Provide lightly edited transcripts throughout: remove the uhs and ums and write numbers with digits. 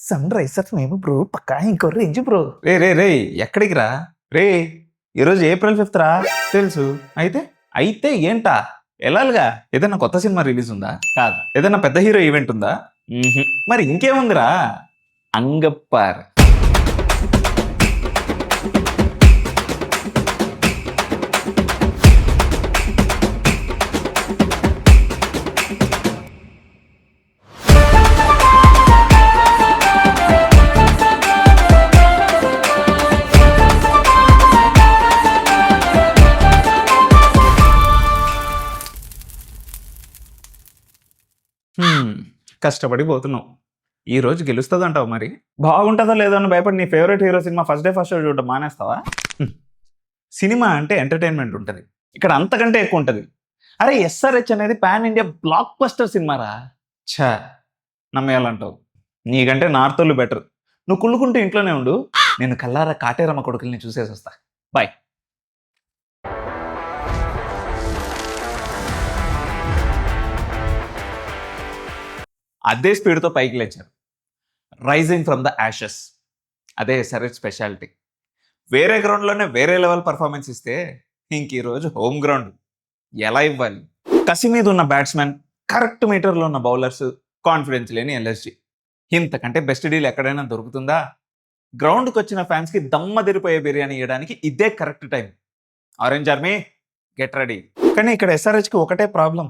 Sun Risers మేము bro పక్కా ఇంకో range bro. రే ఎక్కడికి రా రే? ఈరోజు ఏప్రిల్ 5th రా. తెలుసు. అయితే ఏంటా? వెళ్ళాలిగా. ఏదైనా కొత్త సినిమా రిలీజ్ ఉందా? కాదు. ఏదైనా పెద్ద హీరో ఈవెంట్ ఉందా? మరి ఇంకేముందిరా? అంగప్పార్. కష్టపడి పోతున్నాం. ఈ రోజు గెలుస్తుంది అంటావు. మరి బాగుంటుందో లేదో అని భయపడి నీ favourite hero cinema first show చూడడం మానేస్తావా? సినిమా అంటే ఎంటర్టైన్మెంట్ ఉంటుంది. ఇక్కడ అంతకంటే ఎక్కువ ఉంటుంది. అరే ఎస్ఆర్హెచ్ అనేది పాన్ ఇండియా బ్లాక్ బస్టర్ సినిమారా. ఛా, నమ్మేయాలంటావు. నీకంటే నార్తోళ్ళు బెటర్. నువ్వు కుళ్ళుకుంటూ ఇంట్లోనే ఉండు. నేను కల్లారా కాటేరమ్మ కొడుకుల్ని చూసేసి వస్తా. బాయ్. అదే స్పీడ్తో పైకి లేచారు. Rising from the ashes. అదే ఎస్ఆర్హెచ్ స్పెషాలిటీ. వేరే గ్రౌండ్లోనే వేరే లెవెల్ పర్ఫార్మెన్స్ ఇస్తే ఇంక ఈరోజు హోమ్ గ్రౌండ్ ఎలా ఇవ్వాలి? కసి మీద ఉన్న బ్యాట్స్మెన్, కరెక్ట్ మీటర్లో ఉన్న బౌలర్స్, కాన్ఫిడెన్స్ లేని ఎల్ఎస్జీ. ఇంతకంటే బెస్ట్ డీల్ ఎక్కడైనా దొరుకుతుందా? గ్రౌండ్కి వచ్చిన ఫ్యాన్స్కి దమ్మదిరిపోయే బిర్యానీ ఇవ్వడానికి ఇదే correct time. Orange army get ready. కానీ ఇక్కడ ఎస్ఆర్హెచ్కి ఒకటే ప్రాబ్లం,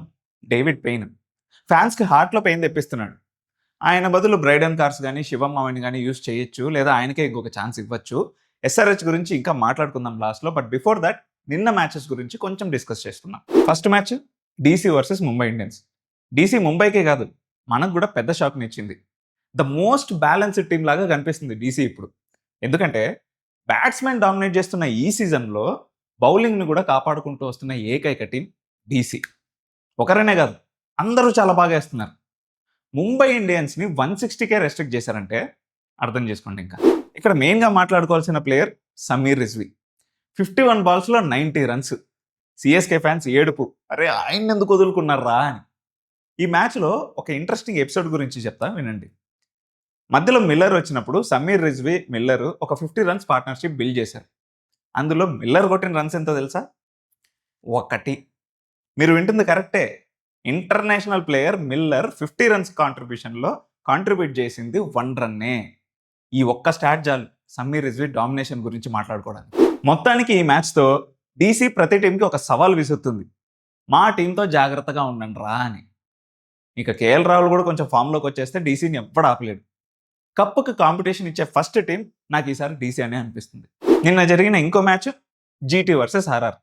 డేవిడ్ పెయిన్. ఫ్యాన్స్కి హార్ట్లో పెయిన్ తెప్పిస్తున్నాడు. ఆయన బదులు బ్రైడన్ కార్స్ కానీ శివం మావని కానీ యూస్ చేయొచ్చు, లేదా ఆయనకే ఇంకొక ఛాన్స్ ఇవ్వచ్చు. ఎస్ఆర్హెచ్ గురించి ఇంకా మాట్లాడుకుందాం లాస్ట్లో. బట్ బిఫోర్ దట్ నిన్న మ్యాచెస్ గురించి కొంచెం డిస్కస్ చేసుకుందాం. First match DC versus Mumbai Indians. DC ముంబైకే కాదు, మనకు కూడా పెద్ద షాక్ని ఇచ్చింది. ద మోస్ట్ బ్యాలెన్స్డ్ టీమ్ లాగా కనిపిస్తుంది డీసీ ఇప్పుడు. ఎందుకంటే బ్యాట్స్మెన్ డామినేట్ చేస్తున్న ఈ సీజన్లో బౌలింగ్ని కూడా కాపాడుకుంటూ వస్తున్న ఏకైక టీం డీసీ. ఒకరనే కాదు, అందరూ చాలా బాగా వేస్తున్నారు. ముంబై ఇండియన్స్ని 160కే రెస్ట్రిక్ట్ చేశారంటే అర్థం చేసుకోండి. ఇంకా ఇక్కడ మెయిన్గా మాట్లాడుకోవాల్సిన ప్లేయర్ సమీర్ రిజ్వీ. 51 బాల్స్లో 90 రన్స్. సిఎస్కే ఫ్యాన్స్ ఏడుపు, అరే ఆయన ఎందుకు వదులుకున్నారా అని. ఈ మ్యాచ్లో ఒక ఇంట్రెస్టింగ్ ఎపిసోడ్ గురించి చెప్తా వినండి. మధ్యలో మిల్లర్ వచ్చినప్పుడు సమీర్ రిజ్వీ, మిల్లర్ ఒక 50 రన్స్ పార్ట్నర్షిప్ బిల్డ్ చేశారు. అందులో మిల్లర్ కొట్టిన రన్స్ ఎంతో తెలుసా? 1. మీరు వింటుంది కరెక్టే. ఇంటర్నేషనల్ ప్లేయర్ మిల్లర్ 50 రన్స్ కాంట్రిబ్యూషన్లో కాంట్రిబ్యూట్ చేసింది 1 రన్నే. ఈ ఒక్క స్టాట్ చాలు సమీర్ రిజ్వీ డామినేషన్ గురించి మాట్లాడుకోవడానికి. మొత్తానికి ఈ మ్యాచ్తో డీసీ ప్రతి టీంకి ఒక సవాల్ విసురుతుంది, మా టీంతో జాగ్రత్తగా ఉండండి రా అని. ఇక కేఎల్ రాహుల్ కూడా కొంచెం ఫామ్లోకి వచ్చేస్తే డీసీని ఎవ్వడు ఆపలేడు. కప్పుకి కాంపిటీషన్ ఇచ్చే ఫస్ట్ టీం నాకు ఈసారి డీసీ అనే అనిపిస్తుంది. నిన్న జరిగిన ఇంకో మ్యాచ్ జీటీ వర్సెస్ ఆర్ఆర్.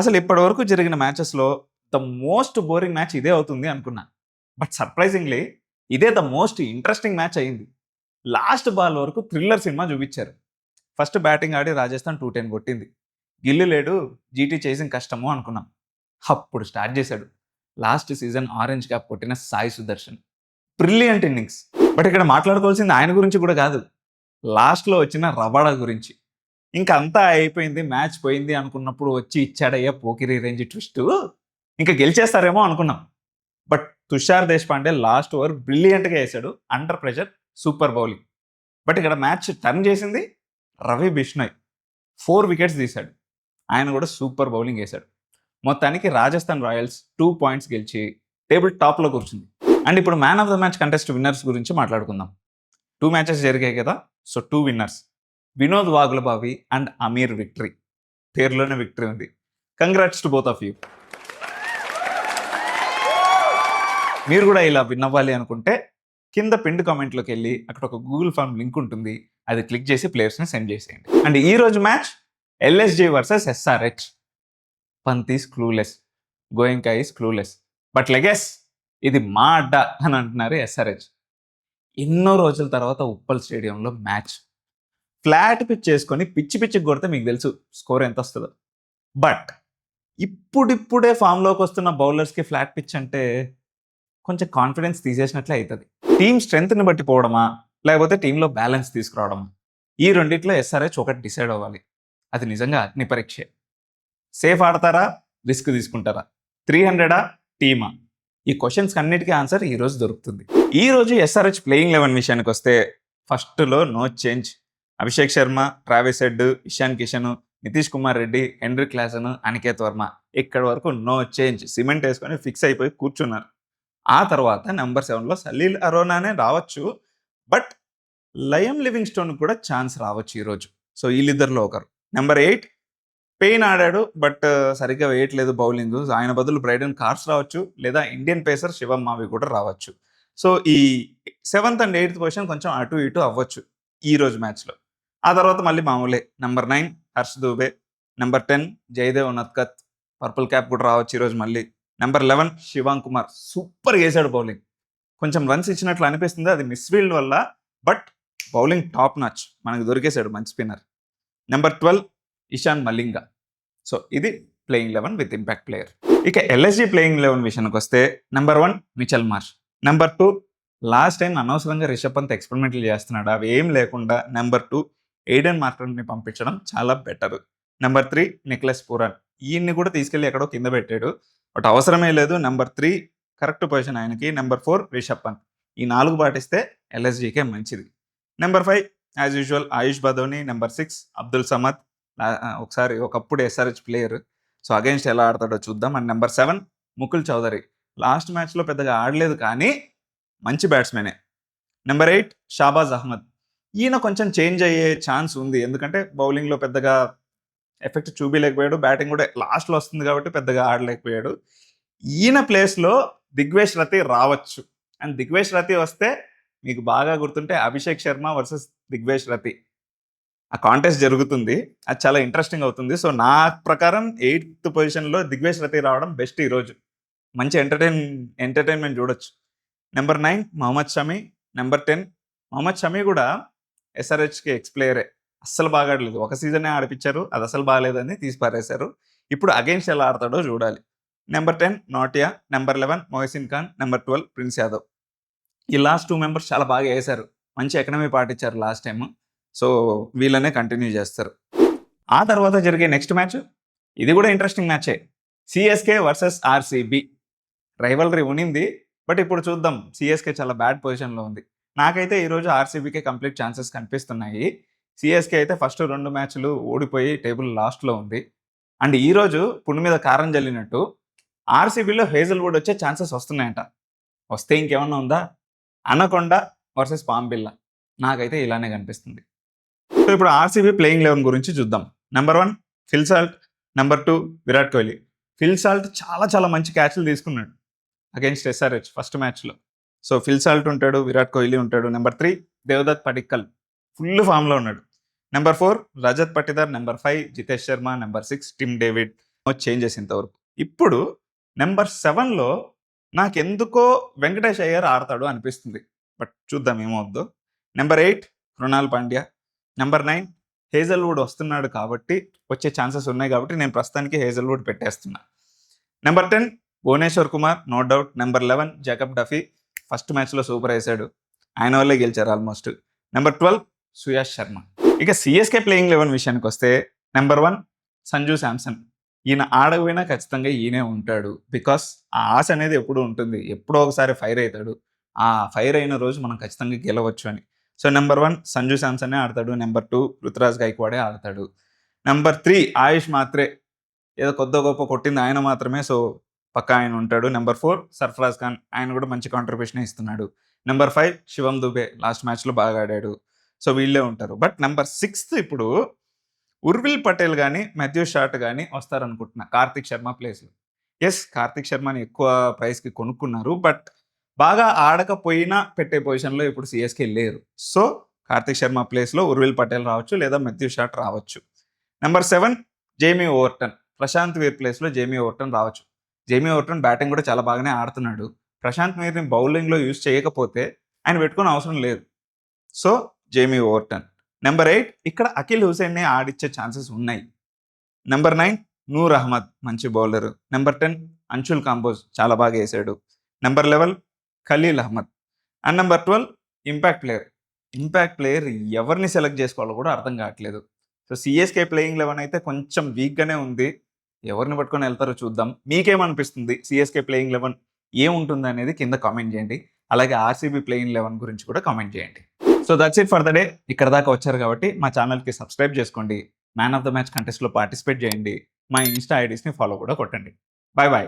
అసలు ఇప్పటివరకు జరిగిన మ్యాచెస్లో ద మోస్ట్ బోరింగ్ మ్యాచ్ ఇదే అవుతుంది అనుకున్నా. బట్ సర్ప్రైజింగ్లీ ఇదే ద మోస్ట్ ఇంట్రెస్టింగ్ మ్యాచ్ అయింది. లాస్ట్ బాల్ వరకు థ్రిల్లర్ సినిమా చూపించారు. ఫస్ట్ బ్యాటింగ్ ఆడి రాజస్థాన్ 210 కొట్టింది. గిల్లు లేడు, జీటీ చేసింగ్ కష్టము అనుకున్నాం. అప్పుడు స్టార్ట్ చేశాడు లాస్ట్ సీజన్ ఆరెంజ్ క్యాప్ కొట్టిన Sai Sudarshan. Brilliant innings. But ఇక్కడ మాట్లాడుకోవాల్సింది ఆయన గురించి కూడా కాదు, లాస్ట్లో వచ్చిన రబాడా గురించి. ఇంకా అంతా అయిపోయింది, మ్యాచ్ పోయింది అనుకున్నప్పుడు వచ్చి ఇచ్చాడయ్యా పోకిరి రేంజ్ ట్విస్ట్. ఇంకా గెలిచేస్తారేమో అనుకున్నాం. But Tushar Deshpande last over బ్రిలియంట్గా వేశాడు. Under pressure super bowling. But ఇక్కడ మ్యాచ్ టర్న్ చేసింది రవి బిష్ణోయ్. 4 వికెట్స్ తీశాడు. ఆయన కూడా సూపర్ బౌలింగ్ వేశాడు. మొత్తానికి రాజస్థాన్ రాయల్స్ 2 పాయింట్స్ గెలిచి టేబుల్ టాప్లో కూర్చుంది. అండ్ ఇప్పుడు man of the match contest winners గురించి మాట్లాడుకుందాం. 2 మ్యాచెస్ జరిగాయి కదా, so 2 winners Vinod Vagulabavi and Ameer victory. పేరులోనే విక్టరీ ఉంది. Congrats to both of you. మీరు కూడా ఇలా విన్ అవ్వాలి అనుకుంటే కింద పిన్డ్ కామెంట్లోకి వెళ్ళి అక్కడ ఒక గూగుల్ ఫామ్ లింక్ ఉంటుంది, అది క్లిక్ చేసి ప్లేయర్స్ని సెండ్ చేసేయండి. అండ్ ఈరోజు match LSG versus SRH. Pant is clueless, Goenka is clueless, but లెగెస్ ఇది మా అడ్డా అని అంటున్నారు ఎస్ఆర్హెచ్. ఎన్నో రోజుల తర్వాత ఉప్పల్ స్టేడియంలో మ్యాచ్. ఫ్లాట్ పిచ్ చేసుకొని పిచ్చి కొడితే మీకు తెలుసు స్కోర్ ఎంత వస్తుందో. బట్ ఇప్పుడిప్పుడే ఫామ్లోకి వస్తున్న బౌలర్స్కి ఫ్లాట్ పిచ్ అంటే కొంచెం కాన్ఫిడెన్స్ తీసేసినట్లే అవుతుంది. టీమ్ స్ట్రెంగ్త్ని బట్టి పోవడమా, లేకపోతే టీంలో బ్యాలెన్స్ తీసుకురావడమా, ఈ రెండిట్లో ఎస్ఆర్హెచ్ ఒకటి డిసైడ్ అవ్వాలి. అది నిజంగా అగ్ని పరీక్ష. సేఫ్ ఆడతారా, రిస్క్ తీసుకుంటారా, 300 టీమా? ఈ క్వశ్చన్స్ అన్నిటికీ ఆన్సర్ ఈరోజు దొరుకుతుంది. ఈరోజు ఎస్ఆర్హెచ్ ప్లేయింగ్ 11 విషయానికి వస్తే ఫస్ట్లో no change. Abhishek Sharma, Travis Head, Ishan Kishan, Nitish Kumar Reddy, Henry Klaasen, Aniket Verma ఇక్కడి వరకు నో చేంజ్. సిమెంట్ వేసుకొని ఫిక్స్ అయిపోయి కూర్చున్నారు. ఆ తర్వాత నెంబర్ 7లో సలీల్ అరోనానే రావచ్చు. బట్ లయం లివింగ్ స్టోన్ కూడా ఛాన్స్ రావచ్చు ఈరోజు. సో వీళ్ళిద్దరిలో ఒకరు. నెంబర్ 8 పెయిన్ ఆడాడు బట్ సరిగ్గా వేయట్లేదు బౌలింగ్. ఆయన బదులు బ్రైడన్ కార్స్ రావచ్చు, లేదా ఇండియన్ పేసర్ శివం మావి కూడా రావచ్చు. సో ఈ 7th అండ్ 8th పొజిషన్ కొంచెం అటు ఇటు అవ్వచ్చు ఈ రోజు మ్యాచ్లో. ఆ తర్వాత మళ్ళీ మామూలే. Number 9 Harsh Dubey, number 10 Jaydev Unadkat, purple cap కూడా రావచ్చు ఈరోజు మళ్ళీ. నెంబర్ 11 శివాంగ్ కుమార్, సూపర్ వేసాడు బౌలింగ్. కొంచెం రన్స్ ఇచ్చినట్లు అనిపిస్తుంది, అది మిస్ఫీల్డ్ వల్ల. బట్ బౌలింగ్ టాప్ నాచ్, మనకు దొరికేశాడు మంచి spinner. Number 12 Ishan Malinga. So ఇది ప్లేయింగ్ 11 విత్ ఇంపాక్ట్ ప్లేయర్. ఇక ఎల్ఎస్జీ ప్లేయింగ్ 11 విషయానికి వస్తే number 1 Mitchell Marsh, number 2 last time అనవసరంగా రిషబ్ పంత్ ఎక్స్పెరిమెంట్లు చేస్తున్నాడు, అవి ఏం లేకుండా నెంబర్ 2 ఎయిడెన్ మార్కర్ని పంపించడం చాలా బెటర్. నెంబర్ 3 నిక్లెస్ పూరన్, ఈయన్ని కూడా తీసుకెళ్ళి ఎక్కడో కింద పెట్టాడు, బట్ అవసరమే లేదు. నెంబర్ 3 కరెక్ట్ పొజిషన్ ఆయనకి. నెంబర్ 4 రిషబ్ పంత్. ఈ 4 పాటిస్తే ఎల్ఎస్జీకే మంచిది. Number 5 as usual Ayush Badoni. Number 6 Abdul Samad, ఒకసారి ఒకప్పుడు ఎస్ఆర్హెచ్ ప్లేయర్. సో అగైన్స్ట్ ఎలా ఆడతాడో చూద్దాం. And number 7 Mukul Choudhary. Last మ్యాచ్లో పెద్దగా ఆడలేదు కానీ మంచి బ్యాట్స్మెనే. నెంబర్ 8 షాబాజ్ అహ్మద్. ఈయన కొంచెం చేంజ్ అయ్యే ఛాన్స్ ఉంది, ఎందుకంటే బౌలింగ్లో పెద్దగా ఎఫెక్ట్ చూపించలేకపోయాడు, బ్యాటింగ్ కూడా లాస్ట్లో వస్తుంది కాబట్టి పెద్దగా ఆడలేకపోయాడు. ఈయన ప్లేస్లో దిగ్వేష్ రతి రావచ్చు. అండ్ దిగ్వేష్ రతి వస్తే మీకు బాగా గుర్తుంటే అభిషేక్ శర్మ వర్సెస్ దిగ్వేష్ రతి ఆ కాంటెస్ట్ జరుగుతుంది, అది చాలా ఇంట్రెస్టింగ్ అవుతుంది. సో నా ప్రకారం 8th పొజిషన్లో దిగ్వేష్ రతి రావడం బెస్ట్ ఈరోజు. మంచి ఎంటర్టైన్మెంట్ చూడొచ్చు. నెంబర్ 9 మహమ్మద్ షమీ. నెంబర్ 10 మహమ్మద్ షమీ కూడా ఎస్ఆర్హెచ్కి ఎక్స్ ప్లేయరే, అస్సలు బాగా ఆడలేదు. ఒక సీజనే ఆడిపించారు, అది అసలు బాగాలేదని తీసి పారేశారు. ఇప్పుడు అగైన్స్ ఎలా ఆడతాడో చూడాలి. Number 10 Nortje. Number 11 Mohsin Khan. Number 12 Prince Yadav. ఈ లాస్ట్ 2 మెంబర్స్ చాలా బాగా వేశారు, మంచి ఎకనమీ పాటించారు లాస్ట్ టైం. సో వీళ్ళనే కంటిన్యూ చేస్తారు. ఆ తర్వాత జరిగే నెక్స్ట్ మ్యాచ్, ఇది కూడా ఇంట్రెస్టింగ్ మ్యాచే. CSK versus RCB. రైవల్రీ ఉనింది, బట్ ఇప్పుడు చూద్దాం. సిఎస్కే చాలా బ్యాడ్ పొజిషన్లో ఉంది. నాకైతే ఈరోజు ఆర్సీబీకే కంప్లీట్ ఛాన్సెస్ కనిపిస్తున్నాయి. సిఎస్కే అయితే ఫస్ట్ 2 మ్యాచ్లు ఓడిపోయి టేబుల్ లాస్ట్లో ఉంది. అండ్ ఈరోజు పుండు మీద కారం జల్లినట్టు ఆర్సీబీలో హేజల్వుడ్ వచ్చే ఛాన్సెస్ వస్తున్నాయంట. వస్తే ఇంకేమన్నా ఉందా? అనకొండ వర్సెస్ పాంబిల్లా. నాకైతే ఇలానే కనిపిస్తుంది. సో ఇప్పుడు ఆర్సీబీ ప్లేయింగ్ 11 గురించి చూద్దాం. Number 1 Phil Salt. Number 2 Virat Kohli. Phil Salt చాలా మంచి క్యాచ్లు తీసుకున్నాడు అగైన్స్ట్ ఎస్ఆర్హెచ్ ఫస్ట్ మ్యాచ్లో. సో ఫిల్ సాల్ట్ ఉంటాడు, విరాట్ కోహ్లీ ఉంటాడు. నెంబర్ 3 దేవదత్ పడిక్కల్, ఫుల్ ఫామ్లో ఉన్నాడు. Number 4 Rajat Patidar. Number 5 Jitesh Sharma. Number 6 Tim David. Changes ఇంతవరకు. ఇప్పుడు నెంబర్ 7లో నాకెందుకో వెంకటేష్ అయ్యర్ ఆడతాడు అనిపిస్తుంది, బట్ చూద్దాం ఏమవుద్దో. Number 8 Krunal Pandya. Number 9 Hazlewood వస్తున్నాడు కాబట్టి వచ్చే ఛాన్సెస్ ఉన్నాయి కాబట్టి నేను ప్రస్తుతానికి హేజల్వుడ్ పెట్టేస్తున్నా. Number 10 Bhuvneshwar Kumar, no doubt. Number 11 Jacob Duffy, first మ్యాచ్లో సూపర్ వేసాడు, ఆయన వల్లే గెలిచారు ఆల్మోస్ట్. నెంబర్ 12 సుయాష్ శర్మ. ఇక సిఎస్కే ప్లేయింగ్ 11 విషయానికి వస్తే నెంబర్ 1 సంజు శాంసన్. ఈయన ఆడకపోయినా ఖచ్చితంగా ఈయనే ఉంటాడు, బికాస్ ఆ ఆశ అనేది ఎప్పుడూ ఉంటుంది. ఎప్పుడో ఒకసారి ఫైర్ అవుతాడు, ఆ ఫైర్ అయిన రోజు మనం ఖచ్చితంగా గెలవచ్చు అని. సో నెంబర్ 1 సంజు శాంసనే ఆడతాడు. నెంబర్ 2 రుతురాజ్ గైక్వాడే ఆడతాడు. నెంబర్ 3 ఆయుష్ మాత్రే, ఏదో కొద్ది గొప్ప కొట్టింది ఆయన మాత్రమే, సో పక్కా ఆయన ఉంటాడు. నెంబర్ 4 సర్ఫరాజ్ ఖాన్, ఆయన కూడా మంచి కాంట్రిబ్యూషన్ ఇస్తున్నాడు. నెంబర్ 5 శివం దుబే, లాస్ట్ మ్యాచ్లో బాగా ఆడాడు. సో వీళ్ళే ఉంటారు. బట్ నెంబర్ 6 ఇప్పుడు ఉర్విల్ పటేల్ కానీ మాథ్యూ షాట్ కానీ వస్తారనుకుంటున్నా కార్తిక్ శర్మ ప్లేస్లో. ఎస్, కార్తిక్ శర్మని ఎక్కువ ప్రైస్కి కొనుక్కున్నారు, బట్ బాగా ఆడకపోయినా పెట్టే పొజిషన్లో ఇప్పుడు సిఎస్కే లేరు. సో కార్తిక్ శర్మ ప్లేస్లో ఉర్విల్ పటేల్ రావచ్చు, లేదా మాథ్యూ షాట్ రావచ్చు. Number 7 Jamie Overton. Prashant Veer ప్లేస్లో జేమీ ఓవర్టన్ రావచ్చు. జేమీ ఓవర్టన్ బ్యాటింగ్ కూడా చాలా బాగానే ఆడుతున్నాడు. ప్రశాంత్ వీర్ని బౌలింగ్లో యూజ్ చేయకపోతే ఆయన పెట్టుకునే అవసరం లేదు. So Jamie Overton. నెంబర్ 8 ఇక్కడ అఖిల్ హుసేన్ని ఆడిచ్చే ఛాన్సెస్ ఉన్నాయి. నెంబర్ 9 నూర్ అహ్మద్, మంచి బౌలర్. నెంబర్ 10 అంశుల్ కాంబోజ్, చాలా బాగా వేసాడు. Number 11 Khaleel Ahmed. And number 12 impact player ఎవరిని సెలెక్ట్ చేసుకోవాలో కూడా అర్థం కావట్లేదు. సో సిఎస్కే ప్లేయింగ్ 11 అయితే కొంచెం వీక్గానే ఉంది, ఎవరిని పట్టుకొని వెళ్తారో చూద్దాం. మీకేమనిపిస్తుంది? సిఎస్కే ప్లేయింగ్ 11 ఏముంటుంది అనేది కింద కామెంట్ చేయండి. అలాగే ఆర్సీబీ ప్లేయింగ్ 11 గురించి కూడా కామెంట్ చేయండి. So that's it for the day. ఇక్కడ దాకా వచ్చారు కాబట్టి మా ఛానల్కి సబ్స్క్రైబ్ చేసుకోండి, మ్యాన్ ఆఫ్ ద మ్యాచ్ కంటెస్ట్లో పార్టిసిపేట్ చేయండి, మా ఇన్స్టా ఐడీస్ని ఫాలో కూడా కొట్టండి. Bye bye.